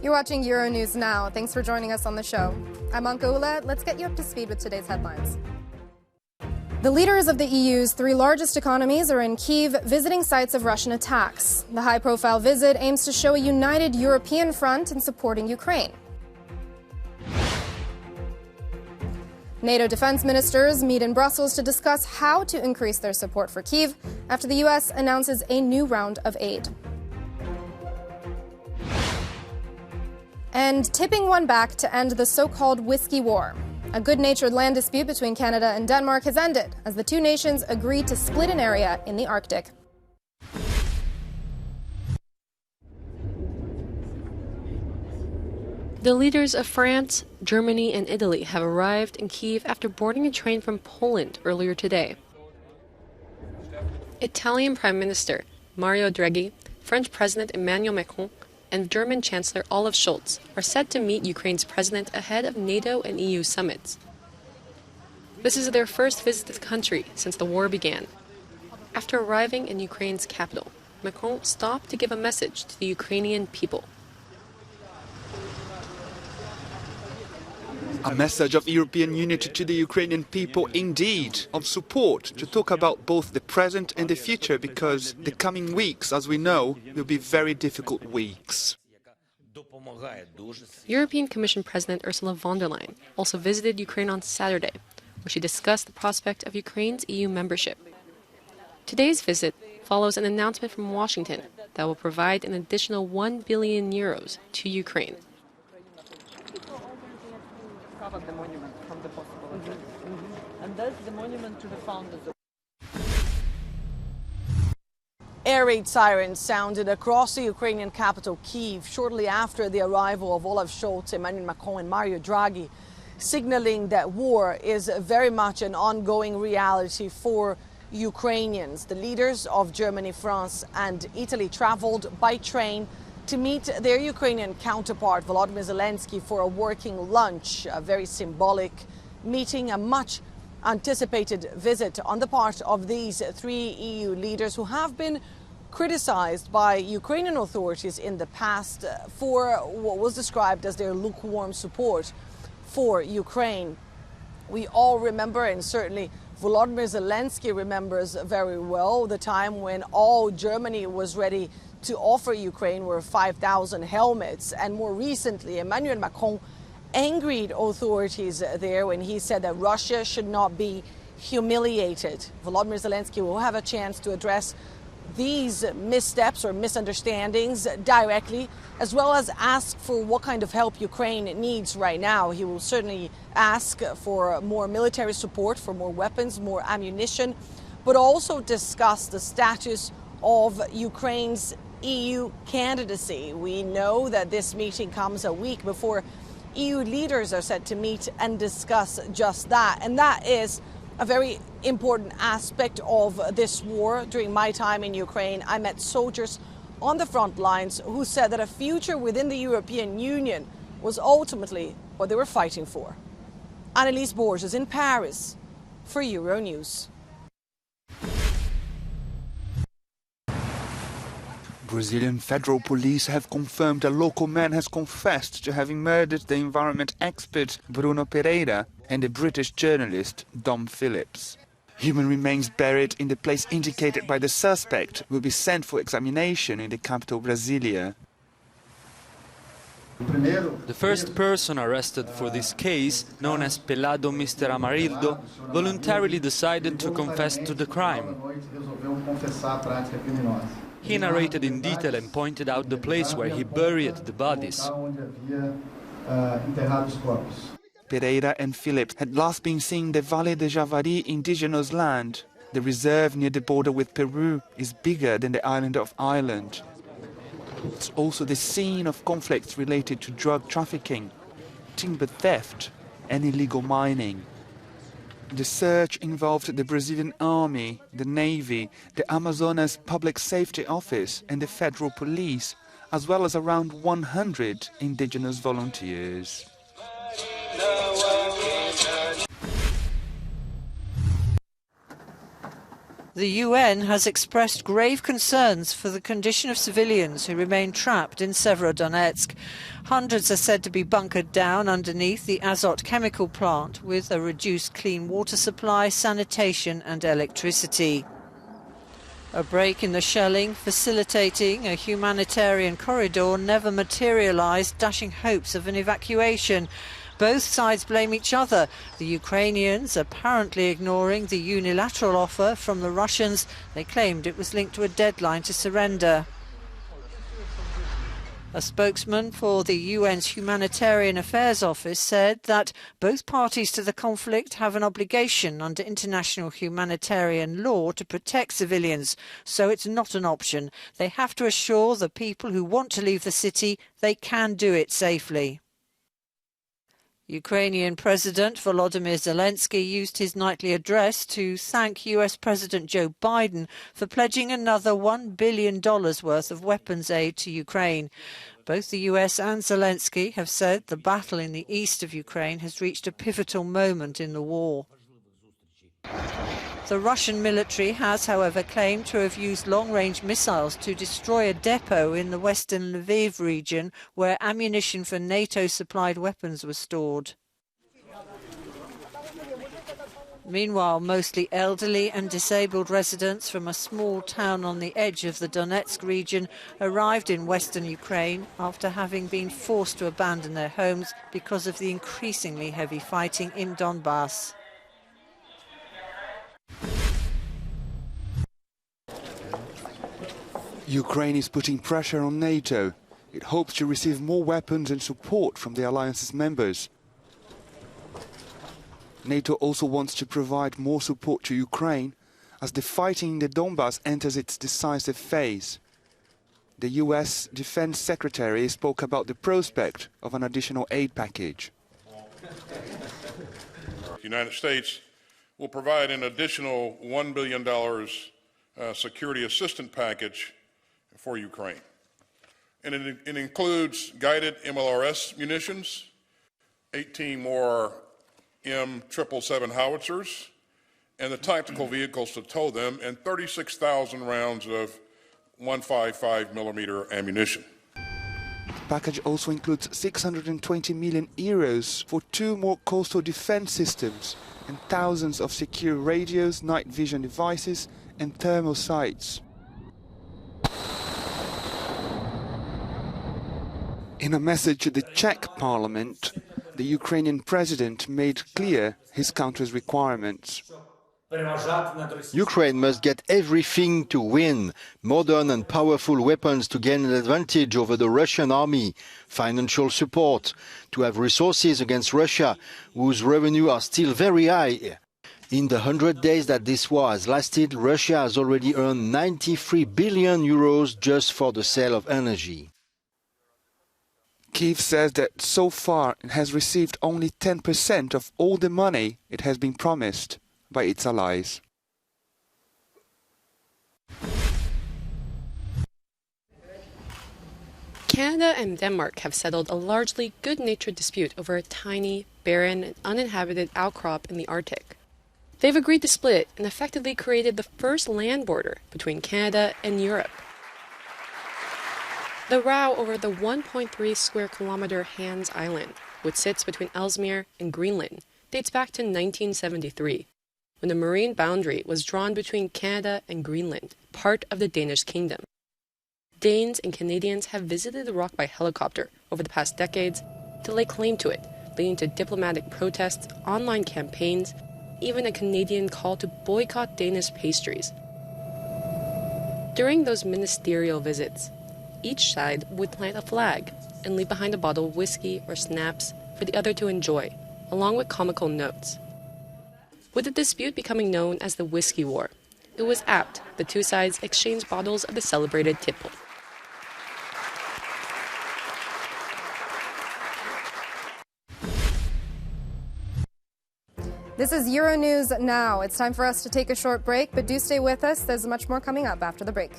You're watching Euronews Now. Thanks for joining us on the show. I'm Anka Ula. Let's get you up to speed with today's headlines. The leaders of the EU's three largest economies are in Kyiv visiting sites of Russian attacks. The high-profile visit aims to show a united European front in supporting Ukraine. NATO defense ministers meet in Brussels to discuss how to increase their support for Kyiv after the U.S. announces a new round of aid. And tipping one back to end the so-called whiskey war. A good-natured land dispute between Canada and Denmark has ended as the two nations agreed to split an area in the Arctic. The leaders of France, Germany and Italy have arrived in Kyiv after boarding a train from Poland earlier today. Italian Prime Minister Mario Draghi, French President Emmanuel Macron, and German Chancellor Olaf Scholz are set to meet Ukraine's president ahead of NATO and EU summits. This is their first visit to the country since the war began. After arriving in Ukraine's capital, Macron stopped to give a message to the Ukrainian people. A message of European unity to the Ukrainian people, indeed, of support, to talk about both the present and the future, because the coming weeks, as we know, will be very difficult weeks. European Commission President Ursula von der Leyen also visited Ukraine on Saturday, where she discussed the prospect of Ukraine's EU membership. Today's visit follows an announcement from Washington that will provide an additional €1 billion to Ukraine. The monument from the possible and that's the monument to the founders. Air raid sirens sounded across the Ukrainian capital, Kyiv, shortly after the arrival of Olaf Scholz, Emmanuel Macron and Mario Draghi, signaling that war is very much an ongoing reality for Ukrainians. The leaders of Germany, France and Italy traveled by train to meet their Ukrainian counterpart, Volodymyr Zelensky, for a working lunch, a very symbolic meeting, a much anticipated visit on the part of these three EU leaders who have been criticized by Ukrainian authorities in the past for what was described as their lukewarm support for Ukraine. We all remember, and certainly Volodymyr Zelensky remembers very well, the time when all Germany was ready to offer Ukraine were 5,000 helmets. And more recently, Emmanuel Macron angered authorities there when he said that Russia should not be humiliated. Volodymyr Zelensky will have a chance to address these missteps or misunderstandings directly, as well as ask for what kind of help Ukraine needs right now. He will certainly ask for more military support, for more weapons, more ammunition, but also discuss the status of Ukraine's EU candidacy. We know that this meeting comes a week before EU leaders are set to meet and discuss just that. And that is a very important aspect of this war. During my time in Ukraine, I met soldiers on the front lines who said that a future within the European Union was ultimately what they were fighting for. Annelise Borges in Paris for Euronews. Brazilian federal police have confirmed a local man has confessed to having murdered the environment expert Bruno Pereira and the British journalist Dom Phillips. Human remains buried in the place indicated by the suspect will be sent for examination in the capital Brasilia. The first person arrested for this case, known as Pelado Mr. Amarildo, voluntarily decided to confess to the crime. He narrated in detail and pointed out the place where he buried the bodies. Pereira and Phillips had last been seen in the Valle de Javari indigenous land. The reserve near the border with Peru is bigger than the island of Ireland. It's also the scene of conflicts related to drug trafficking, timber theft and illegal mining. The search involved the Brazilian Army, the Navy, the Amazonas Public Safety Office and the Federal Police, as well as around 100 indigenous volunteers. The UN has expressed grave concerns for the condition of civilians who remain trapped in Severodonetsk. Hundreds are said to be bunkered down underneath the Azot chemical plant with a reduced clean water supply, sanitation and electricity. A break in the shelling facilitating a humanitarian corridor never materialised, dashing hopes of an evacuation. Both sides blame each other, the Ukrainians apparently ignoring the unilateral offer from the Russians. They claimed it was linked to a deadline to surrender. A spokesman for the UN's Humanitarian Affairs Office said that both parties to the conflict have an obligation under international humanitarian law to protect civilians, so it's not an option. They have to assure the people who want to leave the city they can do it safely. Ukrainian President Volodymyr Zelensky used his nightly address to thank US President Joe Biden for pledging another $1 billion worth of weapons aid to Ukraine. Both the US and Zelensky have said the battle in the east of Ukraine has reached a pivotal moment in the war. The Russian military has, however, claimed to have used long-range missiles to destroy a depot in the western Lviv region where ammunition for NATO-supplied weapons was stored. Meanwhile, mostly elderly and disabled residents from a small town on the edge of the Donetsk region arrived in western Ukraine after having been forced to abandon their homes because of the increasingly heavy fighting in Donbass. Ukraine is putting pressure on NATO. It hopes to receive more weapons and support from the alliance's members. NATO also wants to provide more support to Ukraine as the fighting in the Donbass enters its decisive phase. The US Defense Secretary spoke about the prospect of an additional aid package. The United States will provide an additional $1 billion security assistance package for Ukraine. And it includes guided MLRS munitions, 18 more M777 howitzers, and the tactical vehicles to tow them, and 36,000 rounds of 155 millimeter ammunition. The package also includes 620 million euros for 2 more coastal defense systems and thousands of secure radios, night vision devices and thermal sights. In a message to the Czech parliament, the Ukrainian president made clear his country's requirements. Ukraine must get everything to win, modern and powerful weapons to gain an advantage over the Russian army, financial support, to have resources against Russia, whose revenue are still very high. In the 100 days that this war has lasted, Russia has already earned 93 billion euros just for the sale of energy. Kyiv says that so far it has received only 10% of all the money it has been promised by its allies. Canada and Denmark have settled a largely good-natured dispute over a tiny, barren, and uninhabited outcrop in the Arctic. They've agreed to split and effectively created the first land border between Canada and Europe. The row over the 1.3 square kilometer Hans Island, which sits between Ellesmere and Greenland, dates back to 1973, when the marine boundary was drawn between Canada and Greenland, part of the Danish kingdom. Danes and Canadians have visited the rock by helicopter over the past decades to lay claim to it, leading to diplomatic protests, online campaigns, even a Canadian call to boycott Danish pastries. During those ministerial visits, each side would plant a flag and leave behind a bottle of whiskey or schnapps for the other to enjoy, along with comical notes. With the dispute becoming known as the Whiskey War, it was apt the two sides exchanged bottles of the celebrated tipple. This is Euronews Now. It's time for us to take a short break, but do stay with us. There's much more coming up after the break.